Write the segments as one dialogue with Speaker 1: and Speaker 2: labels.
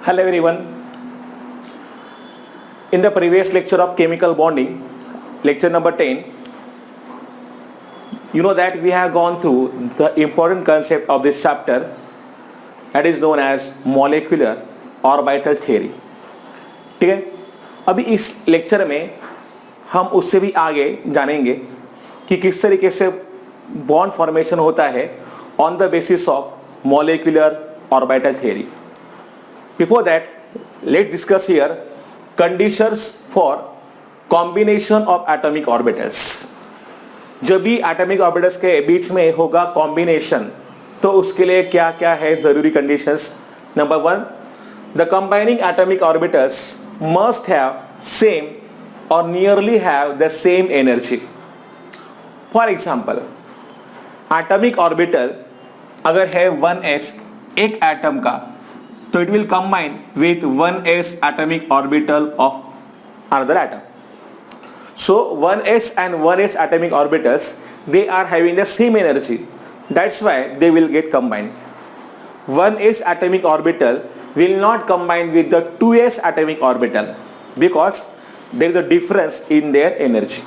Speaker 1: Hello everyone. In the previous lecture of chemical bonding, lecture number 10, you know that we have gone through the important concept of this chapter that is known as molecular orbital theory. ठीक है, अभी इस lecture में हम उससे भी आगे जानेंगे कि किस तरीके से बॉन्ड फॉर्मेशन होता है on the basis of molecular orbital theory. Before that, let's discuss here conditions for combination of atomic orbitals. जब भी atomic orbitals के बीच में होगा combination, तो उसके लिए क्या क्या है जरूरी conditions. Number one, the combining atomic orbitals must have same or nearly have the same energy. For example, atomic orbital अगर है 1s एक एटम का, तो it will combine with 1s atomic orbital of another atom. So 1s and 1s atomic orbitals, they are having the same energy. That's why they will get combined. 1s atomic orbital will not combine with the 2s atomic orbital because there is a difference in their energy.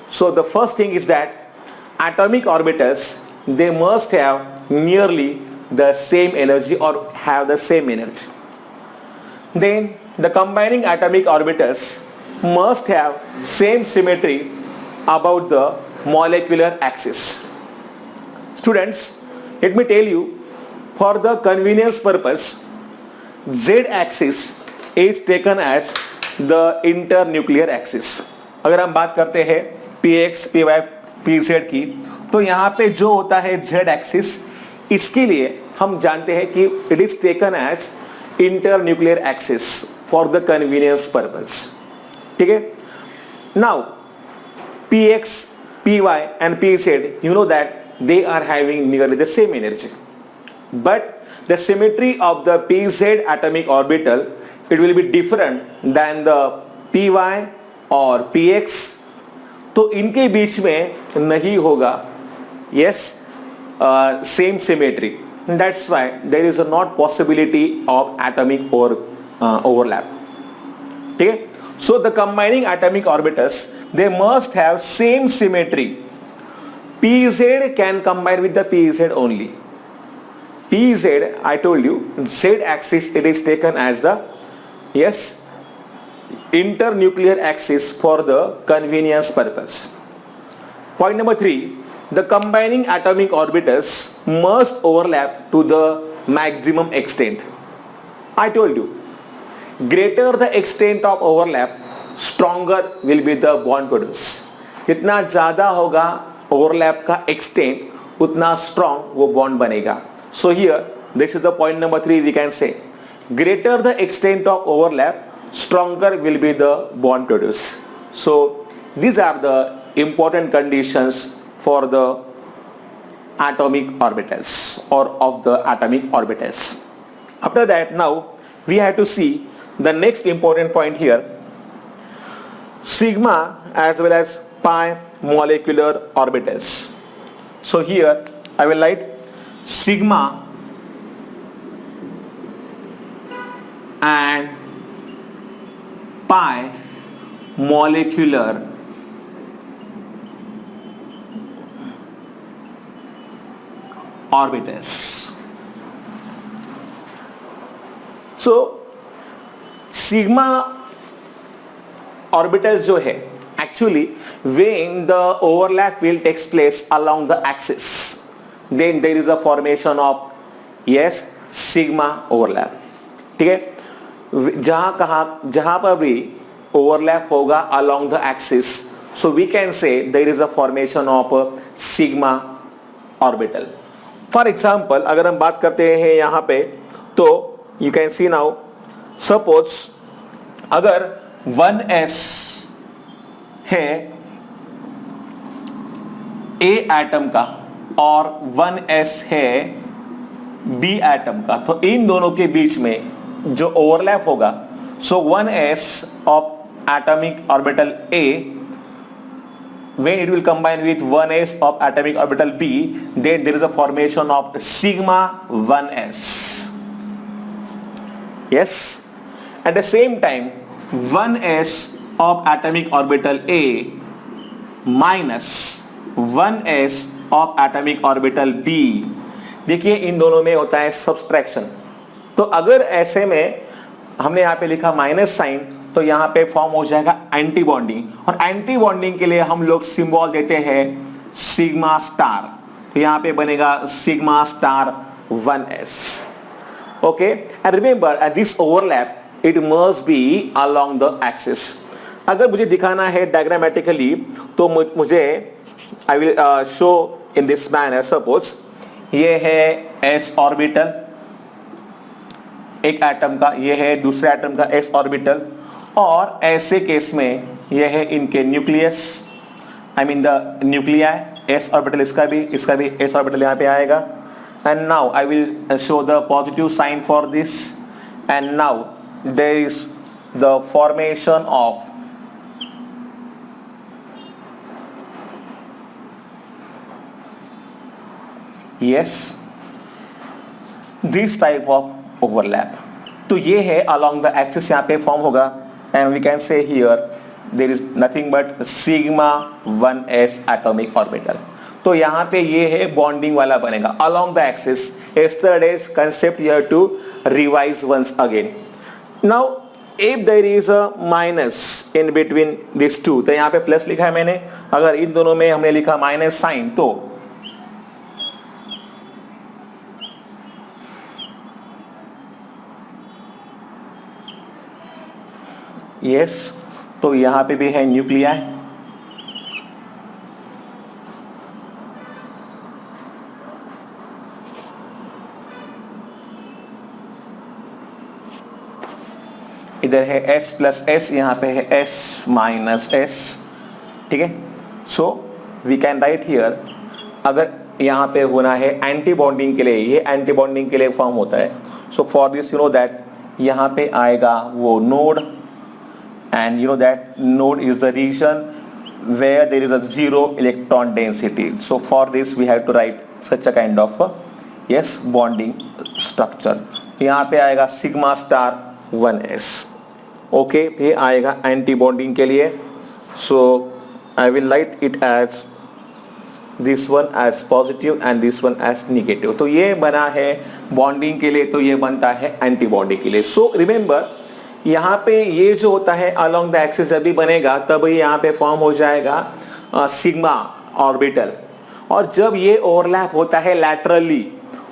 Speaker 1: So the first thing is that atomic orbitals, they must have nearly the same energy or have the same energy. Then the combining atomic orbitals must have same symmetry about the molecular axis. Students, let me tell you, for the convenience purpose, z axis is taken as the internuclear axis. अगर हम बात करते हैं px, py, pz की, तो यहाँ पे जो होता है z axis, इसके लिए हम जानते हैं कि it is taken as internuclear axis for the convenience purpose. ठीक है? Now px, py and pz, you know that they are having nearly the same energy, but the symmetry of the pz atomic orbital, it will be different than the py or px. तो इनके बीच में नहीं होगा same symmetry. That's why there is a not possibility of atomic overlap. Okay? So the combining atomic orbitals, they must have same symmetry. Pz can combine with the pz only. Pz, I told you, z axis, it is taken as the internuclear axis for the convenience purpose. Point number 3, the combining atomic orbitals must overlap to the maximum extent. I told you, greater the extent of overlap, stronger will be the bond produced. जितना ज़्यादा होगा overlap का extent, उतना strong वो bond बनेगा. So here, this is the point number 3 we can say. Greater the extent of overlap, stronger will be the bond produced. So these are the important conditions for the atomic orbitals or of the atomic orbitals. After that, now we have to see the next important point here, sigma as well as pi molecular orbitals. So here I will write sigma and pi molecular orbitals. So sigma orbitals जो है, actually when the overlap will takes place along the axis, then there is a formation of sigma overlap. ठीक है? जहाँ पर भी overlap होगा along the axis, so we can say there is a formation of a sigma orbital. For example अगर हम बात करते हैं यहाँ पे, तो you can C now, suppose अगर 1s है A एटम का और 1s है B एटम का, तो इन दोनों के बीच में जो ओवरलैप होगा, सो 1s of atomic orbital A when it will combine with 1s of atomic orbital B, then there is a formation of sigma 1s. yes, at the same time 1s of atomic orbital A minus 1s of atomic orbital B, देखिए इन दोनों में होता है subtraction. तो अगर ऐसे में हमने यहाँ पे लिखा माइनस साइन, तो यहाँ पे फॉर्म हो जाएगा एंटी बॉन्डिंग, और एंटी बॉन्डिंग के लिए हम लोग सिंबल देते हैं सिग्मा स्टार। तो यहाँ पे बनेगा sigma star 1s। Okay, and remember this overlap it must be along the axis. अगर मुझे दिखाना है डायग्रामेटिकली तो मुझे आई will show in this manner. Suppose ये है s ऑर्बिटल एक एटम का, ये है दूसरे एटम का s ऑर्बिटल, और ऐसे केस में ये है इनके nucleus, I mean the nuclei, s orbital इसका भी s ऑर्बिटल यहाँ पे आएगा। And now I will show the positive sign for this, and now there is the formation of this type of overlap. तो ये है अलोंग द एक्सिस यहाँ पे फॉर्म होगा, and we can say here there is nothing but sigma 1s atomic orbital. तो यहाँ पे ये है बॉन्डिंग वाला बनेगा along the axis. Yesterday's concept here to revise once again. Now if there is a minus in between this two, तो यहाँ पे प्लस लिखा है मैंने, अगर इन दोनों में हमने लिखा माइनस साइन, तो यस, तो यहां पे भी है न्यूक्लियाई, इधर है s प्लस s, यहां पे है s माइनस s। ठीक है, so we can write here, अगर यहां पे होना है एंटी बॉन्डिंग के लिए, ये एंटी बॉन्डिंग के लिए फॉर्म होता है। So for this you know that यहां पे आएगा वो node, and you know that node is the region where there is a zero electron density. So for this we have to write such a kind of yes bonding structure. यहाँ पे आएगा sigma star 1s. Okay, ये आएगा anti bonding के लिए. So I will write it as this one as positive and this one as negative. तो ये बना है bonding के लिए, तो ये बनता है anti bonding के लिए. So remember यहाँ पे ये जो होता है अलोंग द एक्सिस जब भी बनेगा तब यहाँ पे फॉर्म हो जाएगा सिग्मा ऑर्बिटल, और जब ये ओवरलैप होता है लैटरली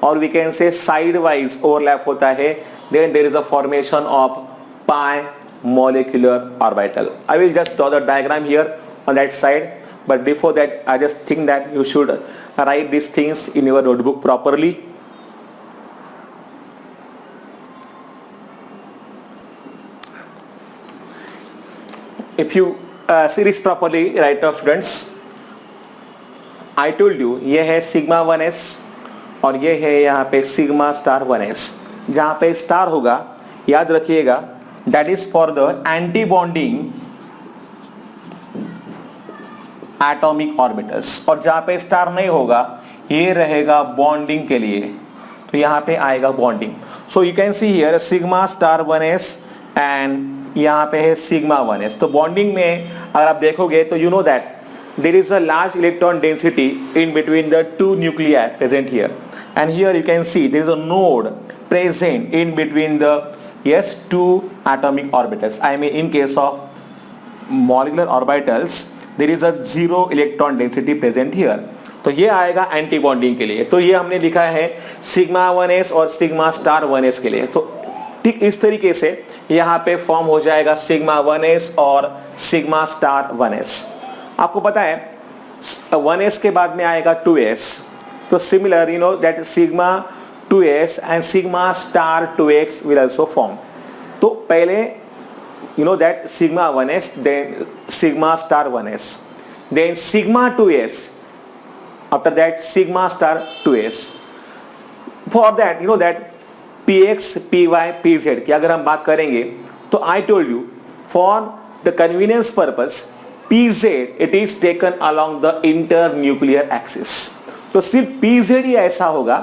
Speaker 1: और we can say sidewise overlap होता है, then there is a formation of pi molecular orbital. I will just draw the diagram here on that side, but before that I just think that you should write these things in your notebook properly. If you see this properly, right now students, I told you ये है sigma 1s और ये है यहाँ पे sigma star 1s। जहाँ पे star होगा याद रखिएगा that is for the anti bonding atomic orbitals, और जहाँ पे स्टार नहीं होगा ये रहेगा बॉन्डिंग के लिए, तो यहाँ पे आएगा bonding. So you can see here sigma star 1s and यहाँ पे है सिग्मा 1s। तो बॉन्डिंग में अगर आप देखोगे तो you know that there is a large electron density in between the two nuclei present here, and here you can see there is a node present in between the two atomic orbitals. I mean in case of molecular orbitals there is a zero electron density present here. तो ये आएगा anti bonding के लिए, तो ये हमने लिखा है सिग्मा 1s और सिग्मा स्टार 1s के लिए। तो ठीक इस तरीके से यहाँ पे फॉर्म हो जाएगा सिग्मा 1s और सिग्मा स्टार 1s। आपको पता है 1s के बाद में आएगा 2s, तो similar you know that sigma 2s and sigma star 2x will also form. तो पहले you know that sigma 1s then sigma star 1s then sigma 2s after that sigma star 2s। For that you know that px py pz की अगर हम बात करेंगे तो I told you for the convenience purpose pz it is taken along the inter nuclear axis. तो सिर्फ pz ही ऐसा होगा,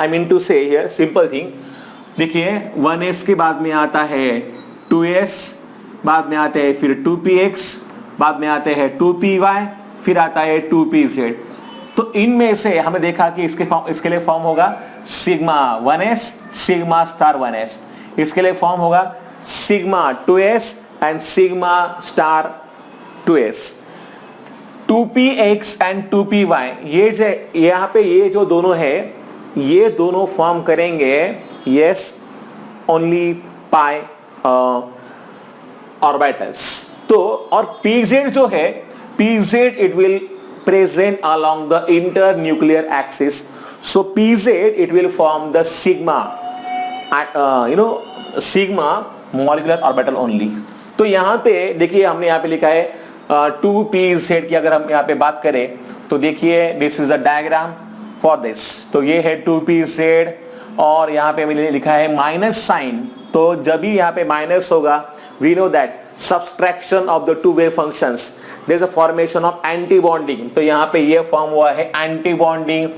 Speaker 1: आई मीन टू से हियर सिंपल थिंग, देखिए 1s के बाद में आता है 2s, बाद में आते हैं फिर 2px, बाद में आते हैं 2py, फिर आता है 2pz। तो इनमें से हमें देखा कि इसके लिए फॉर्म होगा sigma 1s sigma star 1s, इसके लिए फॉर्म होगा sigma 2s and sigma star 2s। 2px and 2py ये यहाँ पे ये जो दोनों है ये दोनों फॉर्म करेंगे yes only pi orbitals। तो और pz जो है pz it will present along the internuclear axis, so pz it will form the sigma sigma molecular orbital only। तो यहाँ पे देखिए हमने यहाँ पे लिखा है 2pz की अगर हम यहाँ पे बात करें तो देखिए this is a diagram for this. तो ये है 2pz और यहाँ पे मैंने लिखा है माइनस साइन, तो जब भी यहाँ पे माइनस होगा we know that subtraction of the two wave functions there is a formation of anti bonding. तो यहाँ पे ये फॉर्म हुआ है एंटी बॉन्डिंग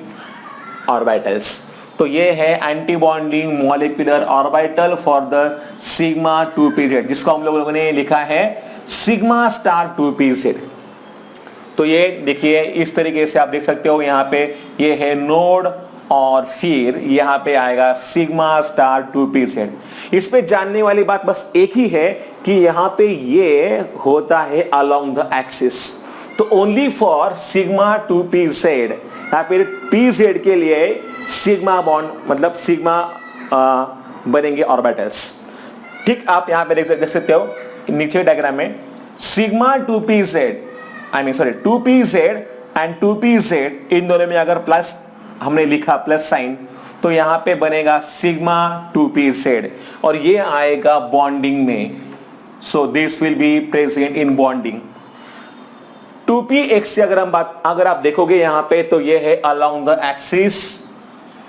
Speaker 1: ऑर्बिटल्स। तो ये है anti bonding molecular orbital for the sigma 2pz, जिसको हम लोगों ने लिखा है सिग्मा स्टार 2pz। तो ये देखिए इस तरीके से आप देख सकते हो यहाँ पे ये है नोड और फिर यहाँ पे आएगा सिग्मा स्टार 2pz। इस पे जानने वाली बात बस एक ही है कि यहाँ पे ये होता है अलोंग द एक्सिस। तो ओनली फॉर सिग्मा 2pz यहाँ पे pz के लिए सिग्मा बॉन्ड मतलब सिग्मा बनेंगे ऑर्बिटल्स। ठीक आप यहाँ पे देख सकते हो नीचे डायग्राम में sigma 2pz 2pz and 2pz इन दोनों में अगर प्लस हमने लिखा प्लस साइन तो यहां पे बनेगा सिग्मा 2pz और ये आएगा बॉन्डिंग में। So this will be present in bonding. 2px से अगर आप देखोगे यहां पे तो ये है अलोंग द एक्सिस,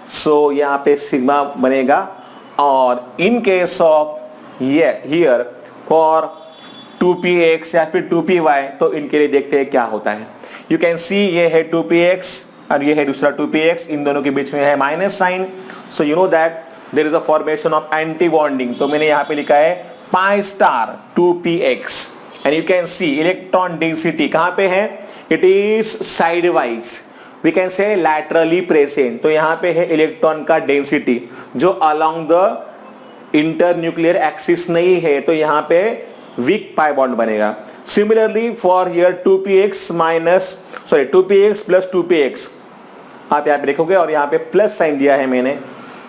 Speaker 1: सो यहां पे सिग्मा बनेगा। और इन case of here for 2px या फिर 2py तो इनके लिए देखते हैं क्या होता है। यू कैन सी ये है 2px और ये है दूसरा 2px, इन दोनों के बीच में है minus sign. So you know that there is a formation of anti bonding. तो मैंने यहाँ पे लिखा है pi star 2px and you can see electron density कहाँ पे है, it is sidewise, we can say laterally present. तो यहाँ पे है इलेक्ट्रॉन का डेंसिटी जो अलोंग द इंटरन्यूक्लियर एक्सिस नहीं है, तो यहाँ पे वीक पाई बॉन्ड बनेगा। Similarly for here 2px plus 2px आप यहाँ पे देखोगे और यहाँ पे प्लस साइन दिया है मैंने,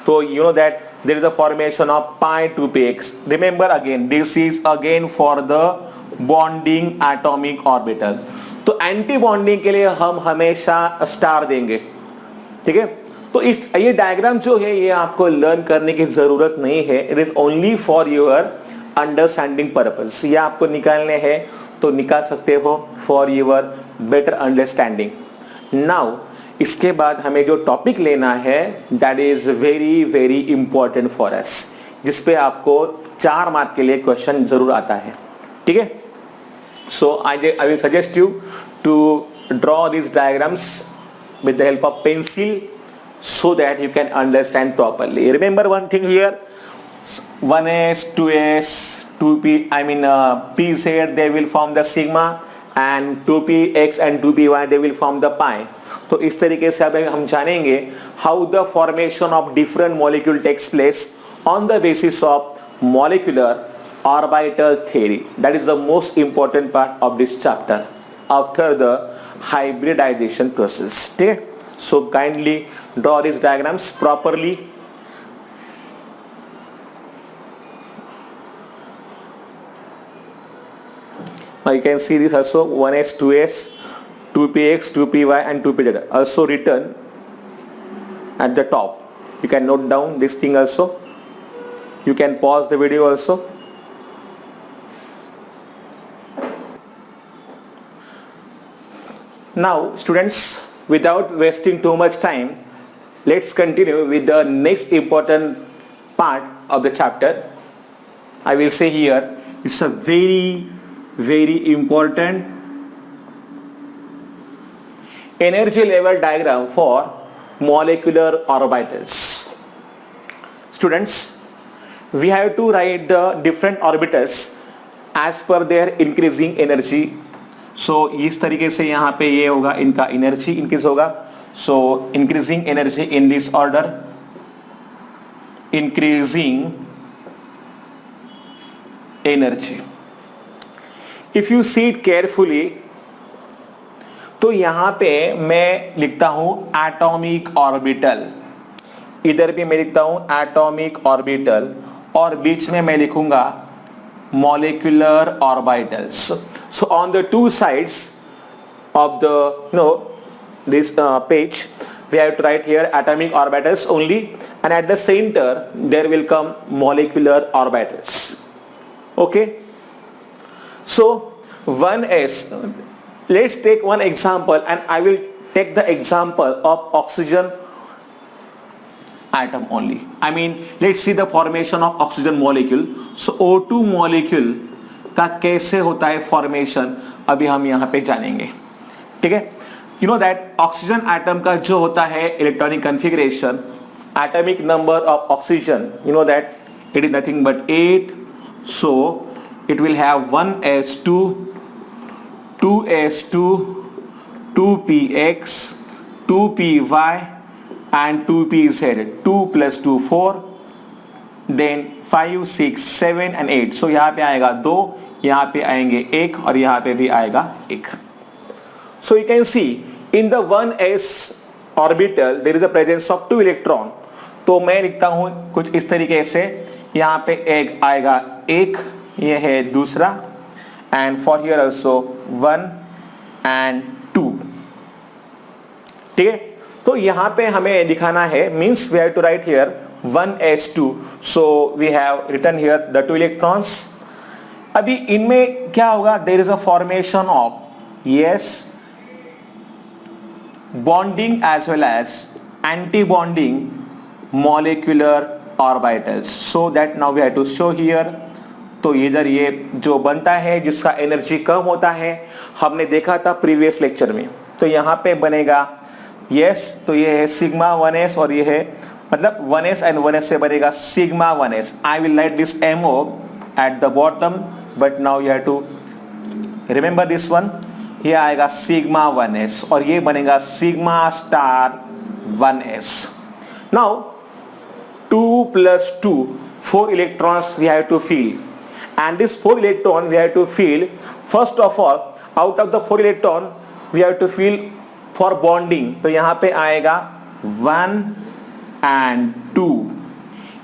Speaker 1: तो you know that there is a formation of pi 2px। Remember again this is again for the bonding atomic orbital. तो एंटी बॉन्डिंग के लिए हम हमेशा स्टार देंगे, ठीक है। तो इस ये डायग्राम जो है ये आपको लर्न करने की जरूरत नहीं है, it is only for your understanding purpose. ये आपको निकालने हैं तो निकाल सकते हो for your better understanding. Now इसके बाद हमें जो टॉपिक लेना है that is very very important for us, जिसपे आपको 4 मार्क के लिए क्वेश्चन जरूर आता है, ठीक है। So I will suggest you to draw this diagrams with the help of pencil so that you can understand properly. Remember one thing here, 1s 2s 2p pz they will form the sigma and 2px and 2py they will form the pi. तो इस तरीके से अब हम जानेंगे how the formation of different molecule takes place on the basis of molecular orbital theory. That is the most important part of this chapter after the hybridization process, ठीक है। So kindly draw these diagrams properly. Now you can see this also 1s 2s 2px 2py and 2pz also written at the top. You can note down this thing also. You can pause the video also. Now students, without wasting too much time, let's continue with the next important part of the chapter. I will say here it's a very very important energy level diagram for molecular orbitals. Students, we have to write the different orbitals as per their increasing energy. So इस तरीके से यहाँ पे ये होगा, इनका energy increase होगा. So increasing energy in this order, increasing energy. If you see it carefully, तो यहां पे मैं लिखता हूं एटॉमिक ऑर्बिटल, इधर भी मैं लिखता हूं एटॉमिक ऑर्बिटल, और बीच में मैं लिखूंगा molecular orbitals. So on the two sides of the this page we have to write here atomic orbitals only, and at the center there will come molecular orbitals. Okay, so 1s, let's take one example, and I will take the example of oxygen atom only. I mean, let's see the formation of oxygen molecule. So O2 molecule का कैसे होता है formation, अभी हम यहाँ पे जानेंगे. ठीक है, you know that oxygen atom का जो होता है electronic configuration, atomic number of oxygen, you know that it is nothing but 8. So it will have 1s2, 2s2, 2px, 2py and 2pz. 2 plus 2 4, then 5 6 7 and 8. So यहाँ पे आएगा 2, यहाँ पे आएंगे 1 और यहाँ पे भी आएगा 1. So you can see in the 1s orbital there is the presence of 2 electron. तो मैं लिखता हूँ कुछ इस तरीके से, यहाँ पे एक आएगा 1, ये है दूसरा, and for here also 1 and 2. ठीक है, तो यहाँ पे हमें दिखाना है, means we have to write here 1s2. So we have written here the 2 electrons. अभी इनमें क्या होगा, there is a formation of yes bonding as well as anti-bonding molecular orbitals. So that now we have to show here. तो इधर ये जो बनता है जिसका एनर्जी कम होता है, हमने देखा था प्रीवियस लेक्चर में. तो यहाँ पे बनेगा yes, तो ये है सिग्मा 1s और ये है मतलब 1s and 1s से बनेगा sigma 1s. I will write this MO at the bottom, but now you have to remember this one. ये आएगा सिग्मा 1s और ये बनेगा sigma star 1s. Now 2 plus 2, 4 electrons we have to fill, and this 4 electron we have to fill. First of all, out of the 4 electron we have to fill for bonding. तो यहाँ पे आएगा 1 and 2.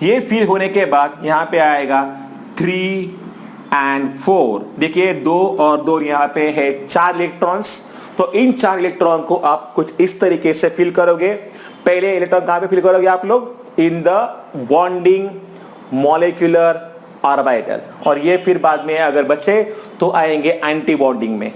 Speaker 1: ये fill होने के बाद यहाँ पे आएगा 3 and 4. देखिए 2 और 2 यहाँ पे है 4 इलेक्ट्रॉन्स. तो इन 4 इलेक्ट्रॉन को आप कुछ इस तरीके से फिल करोगे. पहले इलेक्ट्रॉन कहाँ पे फिल करोगे आप लोग, in the bonding molecular orbital, और ये फिर बाद में अगर बचे तो आएंगे एंटी बॉन्डिंग में.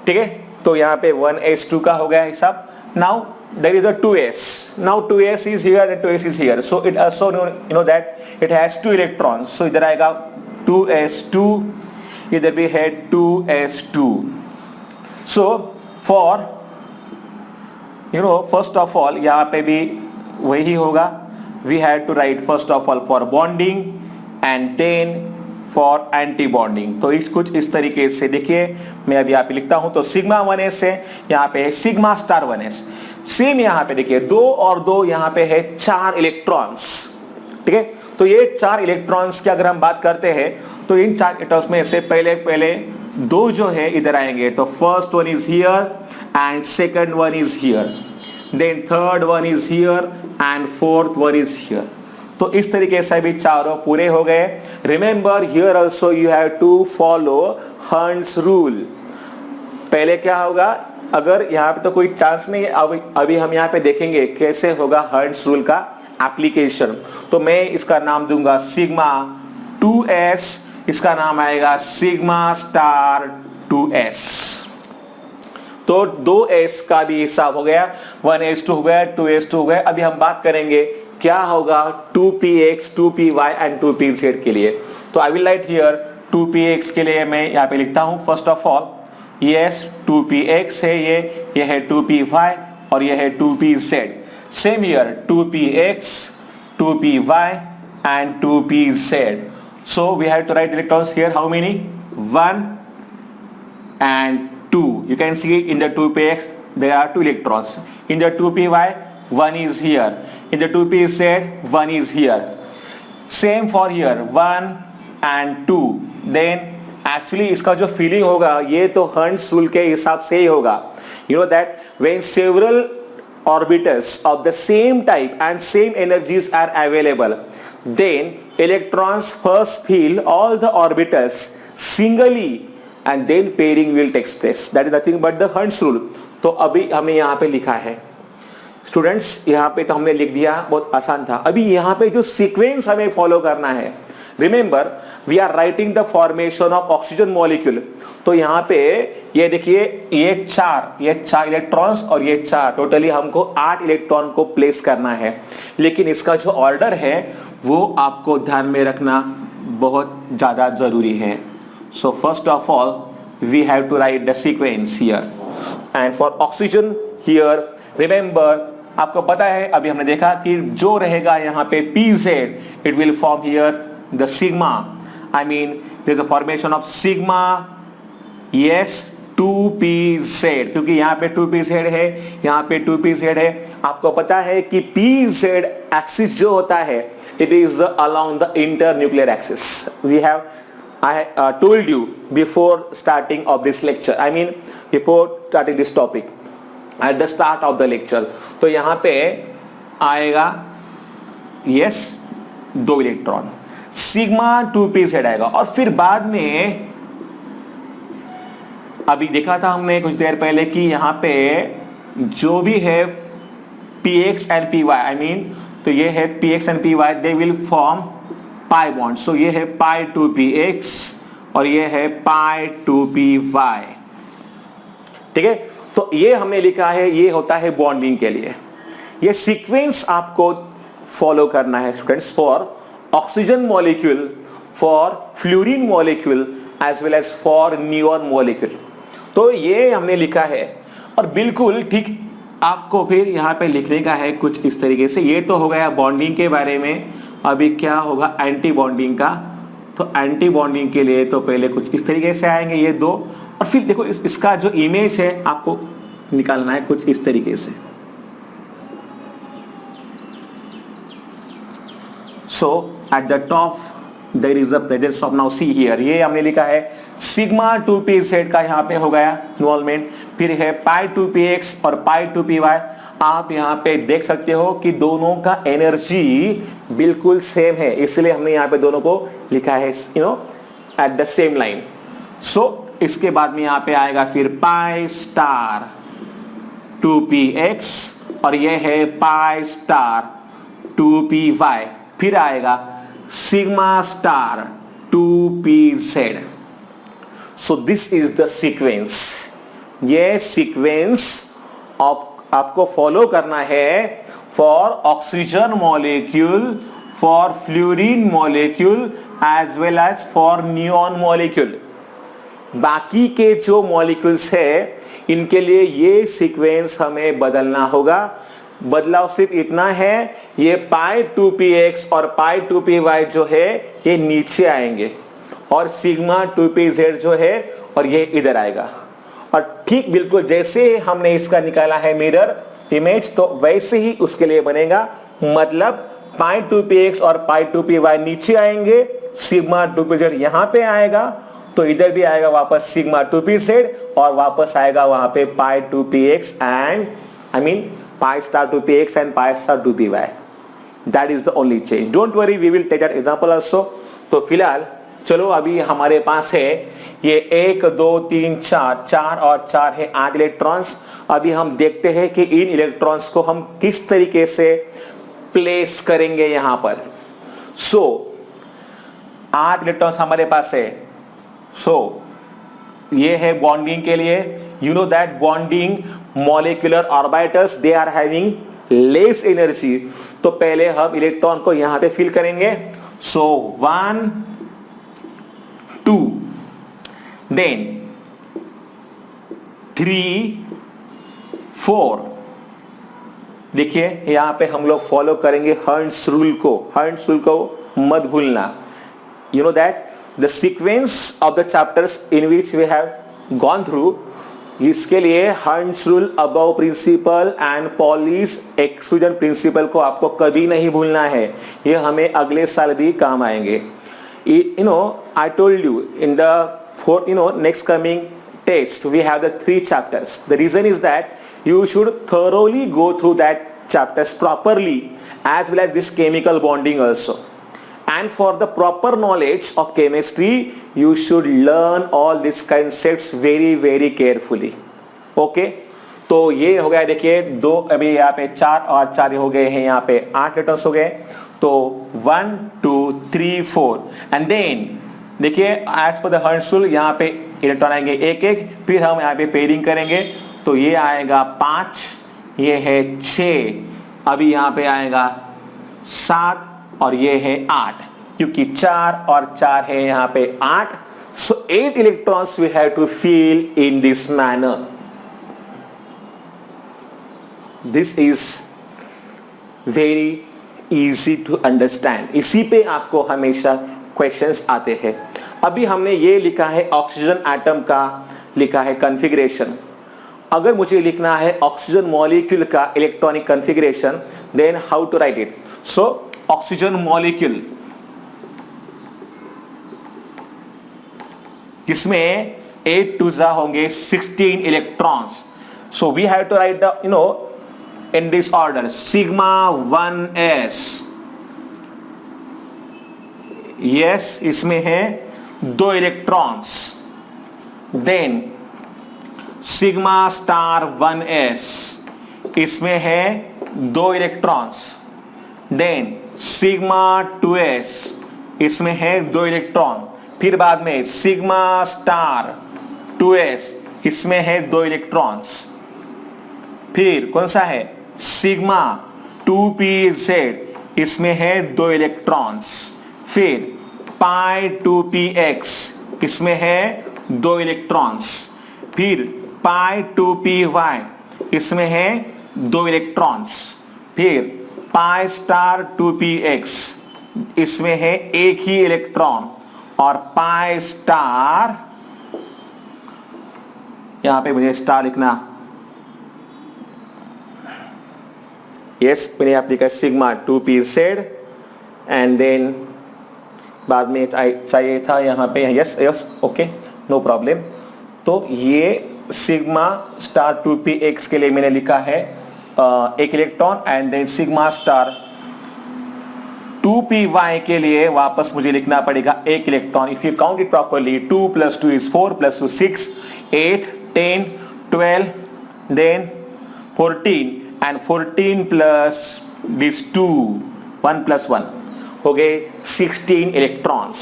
Speaker 1: ठीक है, तो यहाँ पे 1s2 का हो गया हिसाब. Now there is a 2s. Now 2s is here and 2s is here. So it also you know that it has 2 electrons. So इधर आएगा 2s2, इधर भी है 2s2. So for first of all यहाँ पे भी वही होगा. We have to write first of all for bonding and then for anti bonding. तो कुछ इस तरीके से देखिए, मैं अभी यहाँ पे लिखता हूँ. तो सिग्मा 1s है, यहाँ पे है सिग्मा स्टार 1s. सेम यहाँ पे देखिए 2 और 2 यहाँ पे है 4 इलेक्ट्रॉन्स. ठीक है, तो ये 4 इलेक्ट्रॉन्स की अगर हम बात करते हैं तो इन 4 इलेक्ट्रॉन्स में से पहले 2 जो है इधर आएंगे. तो first one is here and second one is here, then third one is here and fourth one is here. तो इस तरीके से भी चारों पूरे हो गए. Remember here also you have to follow Hund's rule. पहले क्या होगा, अगर यहाँ पे तो कोई चांस नहीं है, अभी हम यहाँ पे देखेंगे कैसे होगा हर्ट्ज रूल का एप्लीकेशन. तो मैं इसका नाम दूंगा सिग्मा 2s, इसका नाम आएगा सिग्मा स्टार 2s. तो 2s का भी हिसाब हो गया, 1s2 हो गया, 2s2 हो गया. अभी हम बात करेंगे क्या होगा 2px, 2py एंड 2pz के लिए. तो I will write here 2px के लिए मैं यहाँ पे लिखता हूँ. First of all yes 2px है, ये है 2py और ये है 2pz. Same here 2px, 2py and 2pz. So we have to write electrons here. How many? 1 and 2. You can see in the 2px there are 2 electrons. In the 2py 1 is here. In the 2pz 1 is here. Same for here, 1 and 2. Then actually इसका जो feeling होगा ये तो hertz rule के हिसाब से ही होगा. You know that when several orbitals of the same type and same energies are available, then electrons first fill all the orbitals singly and then pairing will take place. That is nothing but the Hertz rule. तो अभी हमें यहाँ पे लिखा है students, यहाँ पे तो हमने लिख दिया, बहुत आसान था. अभी यहाँ पे जो सीक्वेंस हमें फॉलो करना है, remember we are writing the formation of oxygen molecule. तो यहाँ पे ये देखिए ये चार इलेक्ट्रॉन्स और ये 4, टोटली हमको 8 इलेक्ट्रॉन को प्लेस करना है. लेकिन इसका जो ऑर्डर है वो आपको ध्यान में रखना बहुत ज्यादा जरूरी है. So first of all we have to write the sequence here and for oxygen here remember आपको पता है अभी हमने देखा कि जो रहेगा यहाँ पे pz it will form here the sigma. I mean there is a formation of sigma yes 2pz, क्योंकि यहाँ पे 2pz है, यहाँ पे 2pz है. आपको पता है कि pz एक्सिस जो होता है it is along the internuclear axis. We have I told you before starting of this lecture, I mean before starting this topic at the start of the lecture. तो यहाँ पे आएगा yes 2 इलेक्ट्रॉन, सिग्मा 2pz आएगा. और फिर बाद में अभी देखा था हमने कुछ देर पहले कि यहाँ पे जो भी है px and py, I mean तो ये है px and py, they will form pi bond. So ये है पाई 2px और ये है पाई 2py. ठीक है, तो ये हमने लिखा है, ये होता है बॉन्डिंग के लिए. ये सीक्वेंस आपको फॉलो करना है students for oxygen molecule, for fluorine molecule as well as for neon molecule. तो ये हमने लिखा है और बिल्कुल ठीक आपको फिर यहाँ पे लिखने का है कुछ इस तरीके से. ये तो हो गया बॉन्डिंग के बारे में. अभी क्या होगा एंटी बॉन्डिंग का. तो एंटी बॉन्डिंग के लिए तो पहले कुछ इस तरीके से आएंगे ये 2, और फिर देखो इसका जो इमेज है आपको निकालना है कुछ इस तरीके से. So at the top there is the presence of, now see here, ये हमने लिखा है सिग्मा 2pz का यहाँ पे हो गया इन्वॉल्वमेंट. फिर है पाई 2px और पाई 2py. आप यहाँ पे देख सकते हो कि दोनों का एनर्जी बिल्कुल सेम है, इसलिए हमने यहाँ पे दोनों को लिखा है you know at the same line. So इसके बाद में यहाँ पे आएगा फिर पाई स्टार 2px और ये है पाई स्टार 2py. फिर आएगा sigma star 2pz. So this is the sequence. ये सीक्वेंस ऑफ आपको फॉलो करना है for oxygen molecule, for fluorine molecule as well as for neon molecule. बाकी के जो मॉलिक्यूल्स है इनके लिए ये सीक्वेंस हमें बदलना होगा. बदलाव सिर्फ इतना है, ये पाई 2px और पाई 2py जो है ये नीचे आएंगे और सिग्मा 2pz जो है और ये इधर आएगा. और ठीक बिल्कुल जैसे हमने इसका निकाला है मिरर इमेज, तो वैसे ही उसके लिए बनेगा. मतलब पाई 2px और पाई 2py नीचे आएंगे, सिग्मा 2pz यहाँ पे आएगा, तो इधर भी आएगा वापस सिग्मा 2pz और वापस आएगा वहां पे pi 2px and I mean pi star 2px and pi star 2py. That is the only change. Don't worry, we will take that example also. तो फिलहाल चलो अभी हमारे पास है ये 1 2 3 4 और 4 है 8 इलेक्ट्रॉन्स. अभी हम देखते हैं कि इन इलेक्ट्रॉन्स को हम किस तरीके से प्लेस करेंगे यहां पर. सो 8 इलेक्ट्रॉन्स हमारे पास है. सो ये है बॉन्डिंग के लिए. You know that bonding molecular orbitals they are having less energy. तो पहले हम इलेक्ट्रॉन को यहां पे फिल करेंगे. सो 1 2 then 3 4. देखिए यहां पे हम लोग फॉलो करेंगे हर्ट्ज रूल को. हर्ट्ज रूल को मत भूलना। You know that the sequence of the chapters in which we have gone through, इसके लिए Hund's rule, Aufbau principle and Pauli's exclusion principle को आपको कभी नहीं भूलना है, ये हमें अगले साल भी काम आएंगे। You know, I told you in the next coming test we have the 3 chapters. The reason is that you should thoroughly go through that chapters properly, as well as this chemical bonding also. And for the proper knowledge of chemistry, you should learn all these concepts very very carefully. Okay? तो ये हो गया, देखिए 2, अभी यहाँ पे 4 और 4 हो गए हैं, यहाँ पे 8 इलेक्ट्रॉन्स हो गए। तो 1 2 3 4 एंड देन देखिए as per the Hund's rule यहाँ पे इलेक्ट्रॉन आएंगे 1 1, फिर हम यहाँ पे पेयरिंग करेंगे, तो ये आएगा 5, ये है 6, अभी यहाँ पे आएगा 7 और ये है 8, क्योंकि 4 और 4 है यहाँ पे 8। So 8 electrons we have to fill in this manner. This is very easy to understand, इसी पे आपको हमेशा क्वेश्चंस आते हैं। अभी हमने ये लिखा है ऑक्सीजन एटम का, लिखा है कॉन्फ़िगरेशन। अगर मुझे लिखना है ऑक्सीजन मॉलिक्यूल का electronic configuration, then how to write it? So oxygen molecule, जिसमें 8 2 होंगे 16 electrons. So we have to write the in this order, sigma 1s, yes, इसमें है 2 electrons. Then sigma star 1s, इसमें है 2 इलेक्ट्रॉन्स। देन सिग्मा 2s, इसमें है 2 electron. फिर बाद में सिग्मा स्टार 2s, इसमें है 2 इलेक्ट्रॉन्स। फिर कौन सा है? सिग्मा 2pz, इसमें है 2 इलेक्ट्रॉन्स। फिर पाई 2px, इसमें है 2 इलेक्ट्रॉन्स। फिर पाई 2py, इसमें है 2 इलेक्ट्रॉन्स। फिर पाई स्टार 2px, इसमें है 1 ही इलेक्ट्रॉन। और पाई स्टार, यहां पे मुझे स्टार लिखना, यस, मैंने आप लिखा सिग्मा 2pz एंड देन बाद में चाहिए था यहाँ पे, yes yes, okay, no problem. तो ये सिग्मा स्टार 2px के लिए मैंने लिखा है 1 electron, and then sigma star 2py के लिए वापस मुझे लिखना पड़ेगा 1 electron. If you count it properly, 2 + 2 is 4 + 2 6 8 10 12 then 14 and 14 plus this 2 1 + 1 हो गए 16 electrons.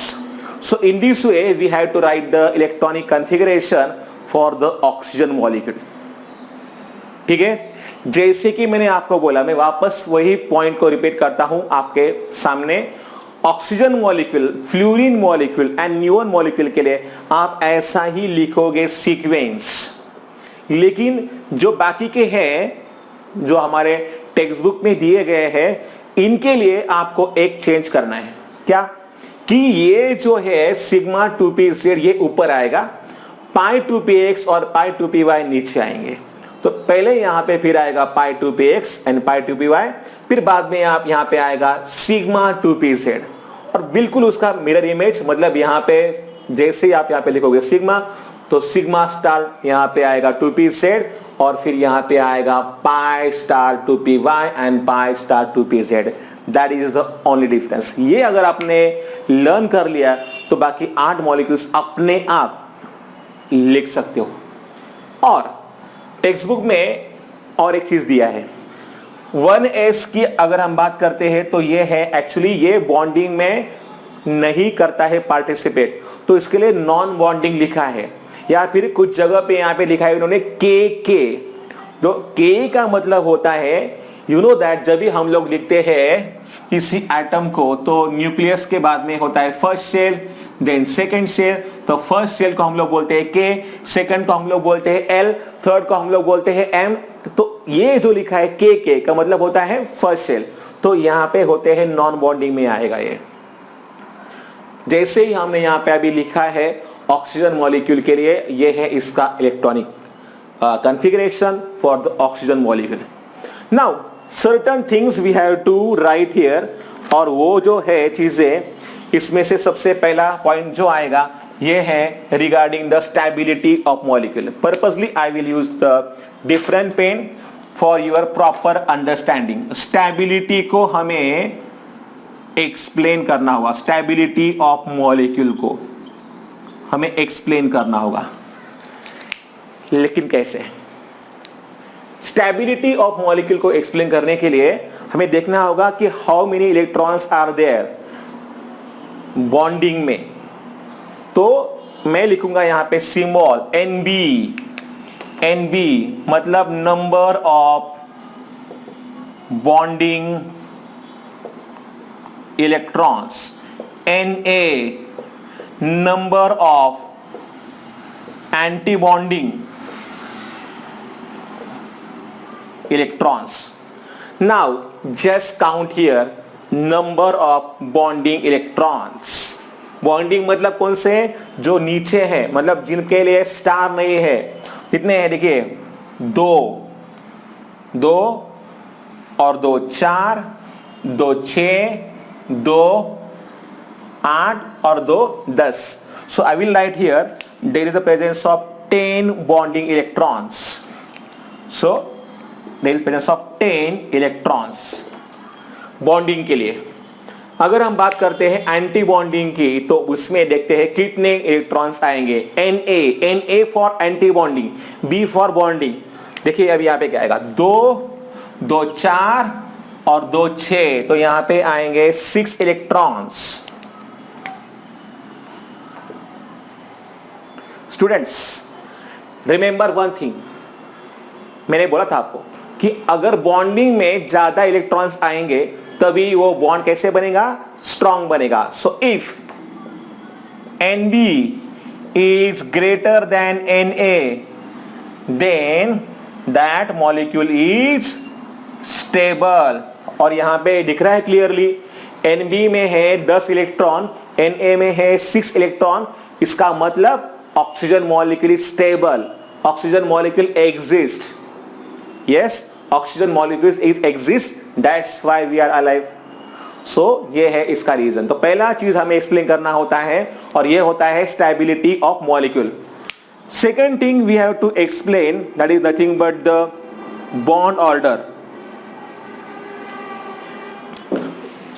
Speaker 1: So in this way we have to write the electronic configuration for the oxygen molecule. ठीक है, जैसे कि मैंने आपको बोला, मैं वापस वही पॉइंट को रिपीट करता हूं आपके सामने। Oxygen molecule, fluorine molecule and neon molecule के लिए आप ऐसा ही लिखोगे सीक्वेंस, लेकिन जो बाकी के हैं, जो हमारे टेक्स्ट बुक में दिए गए हैं, इनके लिए आपको एक चेंज करना है। क्या? कि ये जो है सिग्मा 2pz ये ऊपर आएगा, पाई 2px और पाई 2py नीचे आएंगे। तो पहले यहां पे फिर आएगा पाई 2px एंड पाई 2py, फिर बाद में आप यहां पे आएगा सिग्मा 2pz, और बिल्कुल उसका मिरर इमेज, मतलब यहां पे जैसे ही आप यहां पे लिखोगे सिग्मा, तो सिग्मा स्टार यहां पे आएगा 2pz, और फिर यहां पे आएगा पाई star 2py and pi star 2pz। That is the only difference. ये अगर आपने लर्न कर लिया तो बाकी 8 मॉलिक्यूल्स अपने आप लिख सकते हो। और टेक्स्ट बुक में और एक चीज दिया है, 1s की अगर हम बात करते हैं तो ये है एक्चुअली ये बॉन्डिंग में नहीं करता है पार्टिसिपेट, तो इसके लिए नॉन बॉन्डिंग लिखा है, या फिर कुछ जगह पे यहाँ पे लिखा है उन्होंने के। तो के का मतलब होता है, यू नो दैट जब भी हम लोग लिखते हैं किसी एटम को, तो न्यूक्लियस के बाद में होता है first shell, then second shell. तो फर्स्ट शेल को हम लोग बोलते हैं के, सेकंड को हम लोग बोलते हैं एल, थर्ड को हम लोग बोलते हैं एम। तो ये जो लिखा है के का मतलब होता है फर्स्ट शेल, तो यहाँ पे होते हैं नॉन बॉन्डिंग में आएगा ये। जैसे ही हमने यहाँ पे अभी लिखा है ऑक्सीजन मॉलिक्यूल के लिए, ये है इसका electronic configuration for the oxygen molecule. Now certain things we have to write here, और वो जो है चीजें, इसमें से सबसे पहला पॉइंट जो आएगा ये है regarding the stability of molecule. Purposely I will use the different pen for your proper understanding. Stability को हमें explain करना होगा, stability of molecule को हमें explain करना होगा, लेकिन कैसे? स्टेबिलिटी ऑफ मॉलिक्यूल को एक्सप्लेन करने के लिए हमें देखना होगा कि how many electrons are there bonding में। तो मैं लिखूंगा यहां पे सिंबल एनबी, एनबी मतलब number of bonding electrons, NA number of anti bonding electrons. Now just count here number of bonding electrons. Bonding मतलब कौन से? जो नीचे है, मतलब जिनके लिए स्टार नहीं है। कितने हैं देखिए, 2 और 2 4, 2 6, 2 8 और 2 10. So I will write here there is the presence of 10 bonding electrons. So there is presence of 10 electrons bonding के लिए। अगर हम बात करते हैं एंटी बॉन्डिंग की, तो उसमें देखते हैं कितने इलेक्ट्रॉन्स आएंगे। Na for anti bonding, B for bonding. देखिए अभी यहां पे क्या आएगा, 2 4 और 2 6, तो यहां पे आएंगे 6 electrons. Students remember one thing, मैंने बोला था आपको कि अगर बॉन्डिंग में ज्यादा इलेक्ट्रॉन्स आएंगे तभी वो बॉन्ड कैसे बनेगा, स्ट्रॉन्ग बनेगा। So if Nb is greater than Na, then that molecule is stable। और यहां पे दिख रहा है क्लियरली, Nb में है 10 इलेक्ट्रॉन, Na में है 6 इलेक्ट्रॉन। इसका मतलब oxygen molecule is stable, oxygen molecule exist. Yes, oxygen molecules exist, that's why we are alive. So ये है इसका रीजन। तो पहला चीज हमें एक्सप्लेन करना होता है और ये होता है stability of molecule. Second thing we have to explain, that is nothing but the bond order.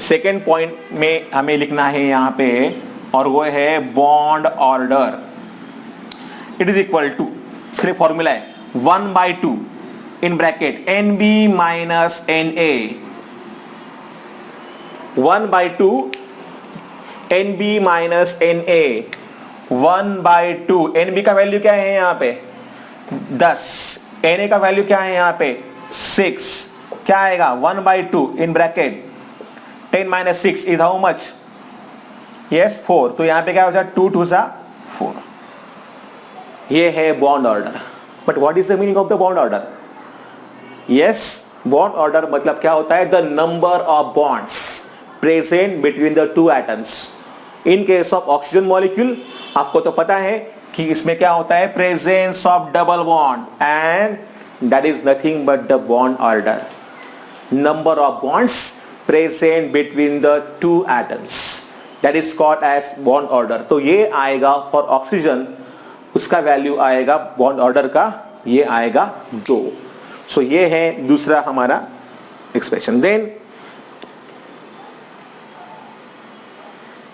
Speaker 1: Second point में हमें लिखना है यहां पे, और वो है bond order. It is equal to, इसके लिए फॉर्मूला है 1/2 in bracket Nb minus Na, 1/2 Nb minus Na, 1/2। Nb का वैल्यू क्या है यहाँ पे 10, Na का वैल्यू क्या है यहाँ पे 6, क्या आएगा 1/2 in bracket 10 minus 6 is how much? Yes 4। तो यहाँ पे क्या हो जाए 2 2 4। ये है bond order. But what is the meaning of the bond order? Yes, bond order मतलब क्या होता है, the number of bonds present between the two atoms. In case of oxygen molecule आपको तो पता है कि इसमें क्या होता है, presence of double bond, and that is nothing but the bond order. Number of bonds present between the two atoms, that is called as bond order. तो ये आएगा फॉर ऑक्सीजन, उसका वैल्यू आएगा बॉन्ड ऑर्डर का, ये आएगा 2। सो ये है दूसरा हमारा expression. Then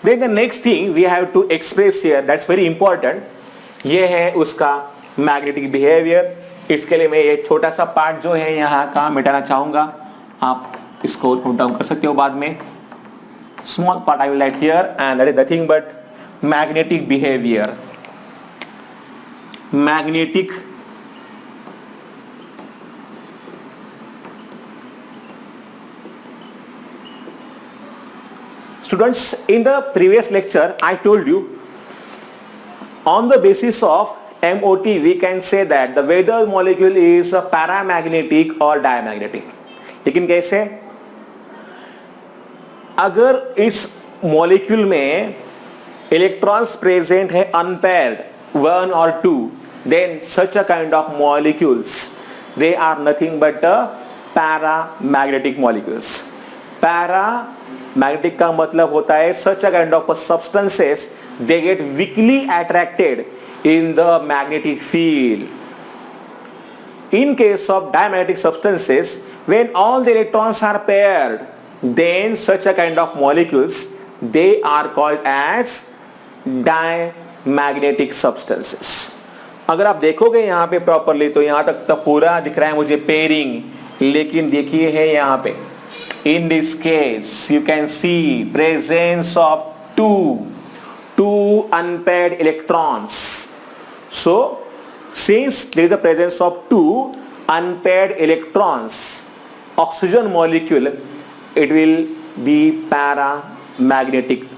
Speaker 1: the next thing we have to express here, that's very important, ये है उसका मैग्नेटिक बिहेवियर। इसके लिए मैं ये छोटा सा पार्ट जो है यहाँ का मिटाना चाहूंगा, आप इसको नोट डाउन कर सकते हो बाद में। Small part I will write here, and that is nothing but magnetic behaviour. Magnetic students, in the previous lecture I told you on the basis of MOT we can say that the whether molecule is paramagnetic or diamagnetic। लेकिन कैसे, अगर इस molecule में electrons present है unpaired 1 or 2, then such a kind of molecules, they are nothing but paramagnetic molecules. Paramagnetic का मतलब होता है such a kind of substances they get weakly attracted in the magnetic field. In case of diamagnetic substances, when all the electrons are paired, then such a kind of molecules they are called as diamagnetic substances. अगर आप देखोगे यहाँ पे properly तो यहाँ तक तो पूरा दिख रहा है मुझे पेयरिंग, लेकिन देखिए है यहाँ पे in this case you can see presence of two unpaired electrons. So since there is the presence of 2 unpaired electrons, oxygen molecule it will be paramagnetic.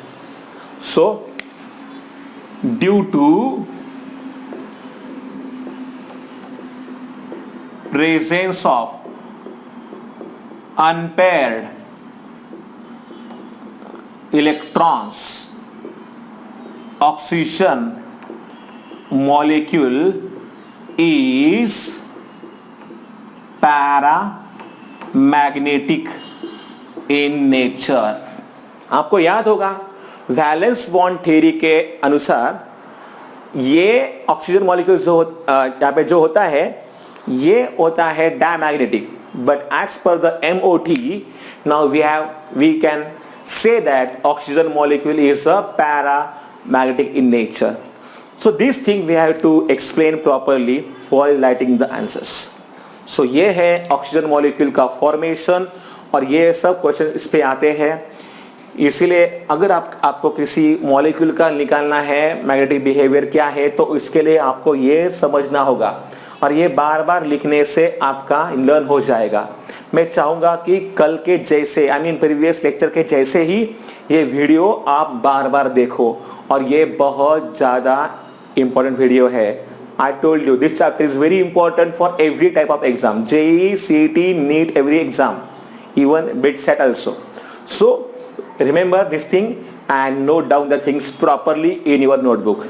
Speaker 1: So due to presence of unpaired electrons, oxygen molecule is paramagnetic in nature। आपको याद होगा valence bond theory के अनुसार ये oxygen molecule जो यहाँ पे जो होता है ये होता है diamagnetic, but as per the MOT now we can say that oxygen molecule is a paramagnetic in nature. So this thing we have to explain properly while writing the answers. So ये है oxygen molecule का formation और ये सब question इस पे आते हैं। इसीलिए अगर आपको किसी मॉलिक्यूल का निकालना है मैग्नेटिक बिहेवियर क्या है तो इसके लिए आपको ये समझना होगा और ये बार बार लिखने से आपका लर्न हो जाएगा। मैं चाहूँगा कि कल के जैसे प्रीवियस लेक्चर के जैसे ही ये वीडियो आप बार बार देखो और ये बहुत ज़्यादा इम्पोर्टेंट वीडियो है। I told you this chapter is very important for every type of exam, JEE, CET, NEET, every exam, even BITSAT also. So remember this thing and note down the things properly in your notebook.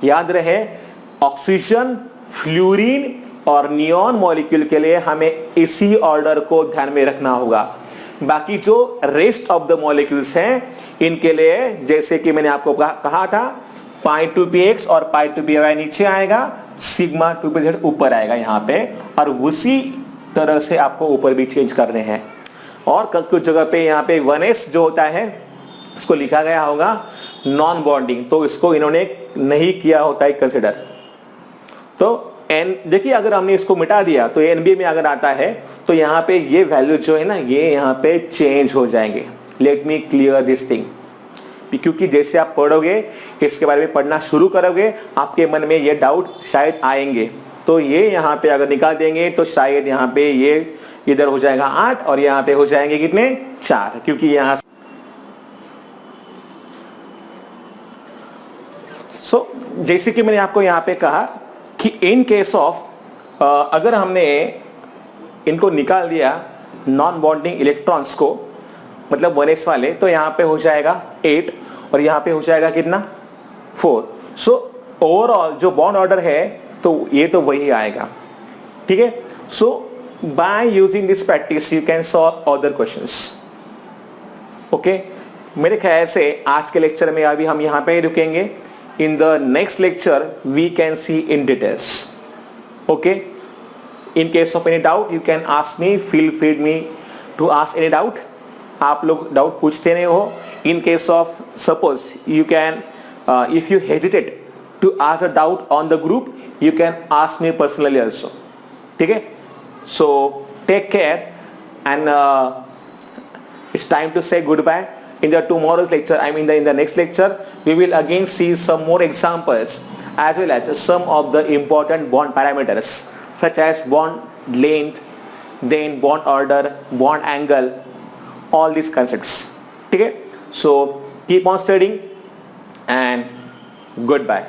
Speaker 1: याद रहे oxygen, fluorine और neon molecule के लिए हमें इसी order को ध्यान में रखना होगा। बाकी जो रेस्ट ऑफ द मॉलिक्यूल्स हैं इनके लिए जैसे कि मैंने आपको कहा था π2px और π2py नीचे आएगा, सिग्मा 2pz ऊपर आएगा यहाँ पे, और उसी तरह से आपको ऊपर भी चेंज करने हैं। और कुछ जगह पे यहाँ पे 1s जो होता है इसको लिखा गया होगा नॉन बॉन्डिंग, तो इसको इन्होंने नहीं किया होता है कंसिडर। तो एन देखिए अगर हमने इसको मिटा दिया तो NBA में अगर आता है तो यहाँ पे ये वैल्यू जो है ना ये यहाँ पे चेंज हो जाएंगे। Let me clear this thing, क्योंकि जैसे आप पढ़ोगे इसके बारे में पढ़ना शुरू करोगे आपके मन में ये डाउट शायद आएंगे। तो ये यहाँ पे अगर निकाल देंगे तो शायद यहाँ पे ये इधर हो जाएगा 8 और यहाँ पे हो जाएंगे कितने 4, क्योंकि यहाँ जैसे कि मैंने आपको यहाँ पे कहा कि इन केस ऑफ अगर हमने इनको निकाल दिया नॉन बॉन्डिंग इलेक्ट्रॉन्स को, मतलब 1s वाले, तो यहाँ पे हो जाएगा 8 और यहाँ पे हो जाएगा कितना 4। सो ओवरऑल जो बॉन्ड ऑर्डर है तो ये तो वही आएगा, ठीक है। सो by using this practice you can solve other questions, okay। मेरे ख्याल से आज के लेक्चर में अभी हम यहाँ पे ही रुकेंगे। in the next lecture we can see in details, okay। in case of any doubt you can ask me, feel free me to ask any doubt। आप लोग डाउट पूछते नहीं हो। in case of suppose you can if you hesitate to ask a doubt on the group you can ask me personally also, ठीक है। So take care and it's time to say goodbye. In the tomorrow's lecture, in the next lecture, we will again see some more examples as well as some of the important bond parameters such as bond length, then bond order, bond angle, all these concepts. Okay? So keep on studying and goodbye.